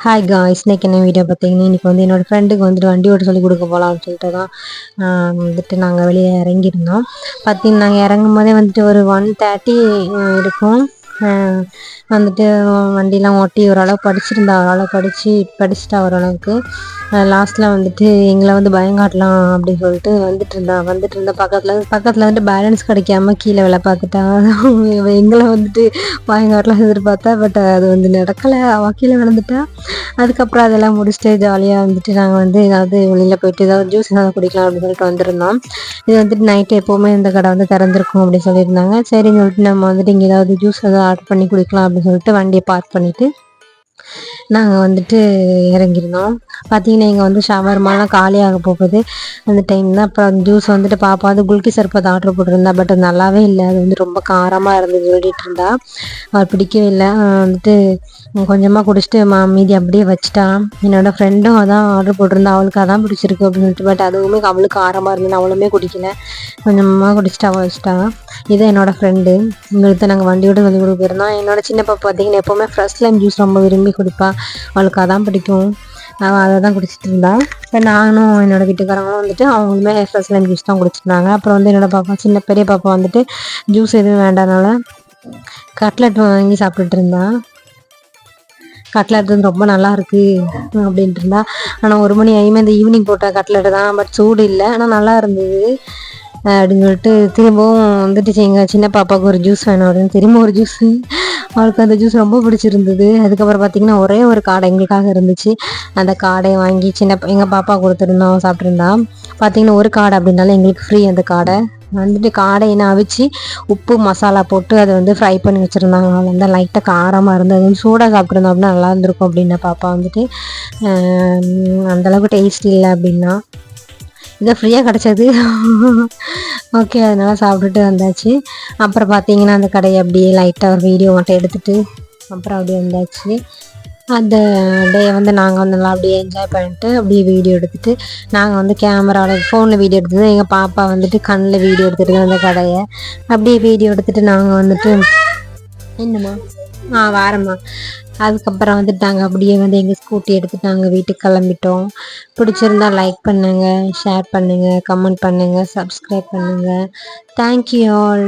Hi guys, இன்னைக்கு என்ன video பார்த்தீங்கன்னா, இன்றைக்கி வந்து என்னோடய ஃப்ரெண்டுக்கு வந்துட்டு வண்டி ஓட்ட சொல்லி கொடுக்க போகலான்னு சொல்லிட்டு தான் வந்துட்டு நாங்கள் வெளியே இறங்கியிருந்தோம். பார்த்தீங்கன்னா நாங்கள் இறங்கும் போதே வந்துட்டு ஒரு 1:30 இருக்கும். வந்துட்டு வண்டிலாம் ஓட்டி ஓரளவு படிச்சுட்டா ஓரளவுக்கு. லாஸ்ட்டில் வந்துட்டு எங்களை வந்து பயங்காட்டலாம் அப்படின்னு சொல்லிட்டு வந்துட்டு இருந்தா பக்கத்தில் வந்துட்டு பேலன்ஸ் கிடைக்காம கீழே விழ பார்த்துட்டா. எங்களை வந்துட்டு பயங்காட்டலாம் எதிர்பார்த்தா, பட் அது வந்து நடக்கலை. அவள் கீழே விழுந்துட்டா. அதுக்கப்புறம் அதெல்லாம் முடிச்சுட்டு ஜாலியாக வந்துட்டு நாங்கள் வந்து ஏதாவது வெளியில் போயிட்டு ஏதாவது ஜூஸ் ஏதாவது குடிக்கலாம் அப்படின்னு சொல்லிட்டு வந்திருந்தோம். இது வந்துட்டு நைட்டு எப்போவுமே இந்த கடை வந்து திறந்திருக்கும் அப்படின்னு சொல்லியிருந்தாங்க. சரின்னு சொல்லிட்டு நம்ம வந்துட்டு இங்கே ஏதாவது ஜூஸ் ஏதாவது ஆர்டர் பண்ணி குடிக்கலாம் அப்படின்னு சொல்லிட்டு வண்டியை பார்க் பண்ணிவிட்டு நாங்கள் வந்துட்டு இறங்கியிருந்தோம். பார்த்தீங்கன்னா இங்கே வந்து ஷவர்மாலாம் காலியாக போகுது அந்த டைம் தான். அப்புறம் ஜூஸ் வந்துட்டு பாப்பா வந்து குல்கி சர்பத் ஆர்டர் போட்டிருந்தா. பட் அது நல்லாவே இல்லை. அது வந்து ரொம்ப காரமாக இருந்தது சொல்லிட்டு இருந்தா. அவள் பிடிக்கவே இல்லை. வந்துட்டு கொஞ்சமாக குடிச்சிட்டு மீதி அப்படியே வச்சுட்டா. என்னோடய ஃப்ரெண்டும் அதான் ஆர்டர் போட்டிருந்தா. அவளுக்கு அதான் பிடிச்சிருக்கு அப்படின்னு சொல்லிட்டு. பட் அதுவுமே அவளுக்கு காரமாக இருந்தது. அவளுமே குடிக்கல. கொஞ்சமாக குடிச்சிட்டு அவள் வச்சுட்டா. இதான் என்னோடய ஃப்ரெண்டு. இவங்களுக்கு நாங்கள் வண்டியோட சொல்லி கொடுக்க போயிருந்தோம். என்னோட சின்ன பாப்பா பார்த்தீங்கன்னா எப்போவுமே ஃப்ரெஷ் லைம் ஜூஸ் ரொம்ப விரும்பி குடிப்பா. அவளுக்கு அதான் பிடிக்கும். அவள் அதை தான் குடிச்சிட்டு இருந்தா. இப்போ நானும் என்னோடய வீட்டுக்காரங்களும் வந்துட்டு அவங்களுமே ஃப்ரெஷ் லைம் ஜூஸ் தான் குடிச்சிருந்தாங்க. அப்புறம் வந்து என்னோடய பாப்பா பெரிய பாப்பா வந்துட்டு ஜூஸ் எதுவும் வேண்டானால கட்லெட் வாங்கி சாப்பிட்டுட்டு இருந்தா. கட்லெட் வந்து ரொம்ப நல்லா இருக்கு அப்படின்ட்டு இருந்தா. ஆனால் 1 மணி ஆகியுமே இந்த ஈவினிங் போட்ட கட்லெட்டு தான். பட் சூடு இல்லை, ஆனால் நல்லா இருந்தது அப்படின்னு சொல்லிட்டு திரும்பவும் வந்துட்டு எங்கள் சின்ன பாப்பாவுக்கு ஒரு ஜூஸ் வேணும் அப்படின்னு திரும்ப ஒரு ஜூஸு. அவளுக்கு அந்த ஜூஸ் ரொம்ப பிடிச்சிருந்தது. அதுக்கப்புறம் பார்த்திங்கன்னா ஒரே ஒரு காடை எங்களுக்காக இருந்துச்சு. அந்த காடையை வாங்கி எங்கள் பாப்பா கொடுத்துருந்தோம், அவன் சாப்பிட்ருந்தா. பார்த்திங்கன்னா ஒரு காடை அப்படின்னாலும் எங்களுக்கு ஃப்ரீ. அந்த காடை வந்துட்டு காடையினை அவிச்சு உப்பு மசாலா போட்டு அதை வந்து ஃப்ரை பண்ணி வச்சுருந்தாங்க. அவள் வந்து லைட்டாக காரமாக இருந்தது. சூடாக சாப்பிட்ருந்தோம் அப்படின்னா நல்லா இருந்திருக்கும் அப்படின்னா பாப்பா வந்துட்டு அந்தளவுக்கு டேஸ்ட் இல்லை அப்படின்னா. இதை ஃப்ரீயாக கிடச்சது. ஓகே, அதனால் சாப்பிட்டுட்டு வந்தாச்சு. அப்புறம் பார்த்தீங்கன்னா அந்த கடையை அப்படியே லைட்டாக ஒரு வீடியோ மட்டும் எடுத்துகிட்டு அப்புறம் அப்படியே வந்தாச்சு. அந்த டேயை வந்து நாங்கள் வந்து நல்லா அப்படியே என்ஜாய் பண்ணிட்டு அப்படியே வீடியோ எடுத்துகிட்டு நாங்கள் வந்து கேமராவில் ஃபோனில் வீடியோ எடுத்துட்டு எங்கள் பாப்பா வந்துட்டு கண்ணில் வீடியோ எடுத்துகிட்டு அந்த கடையை அப்படியே வீடியோ எடுத்துகிட்டு நாங்கள் வந்துட்டு என்னம்மா வாரம்மா. அதுக்கப்புறம் வந்துட்டு நாங்கள் அப்படியே வந்து எங்கள் ஸ்கூட்டி எடுத்துகிட்டு நாங்கள் வீட்டுக்கு கிளம்பிட்டோம். பிடிச்சிருந்தா லைக் பண்ணுங்கள், ஷேர் பண்ணுங்கள், கமெண்ட் பண்ணுங்கள், சப்ஸ்கிரைப் பண்ணுங்கள். Thank you all.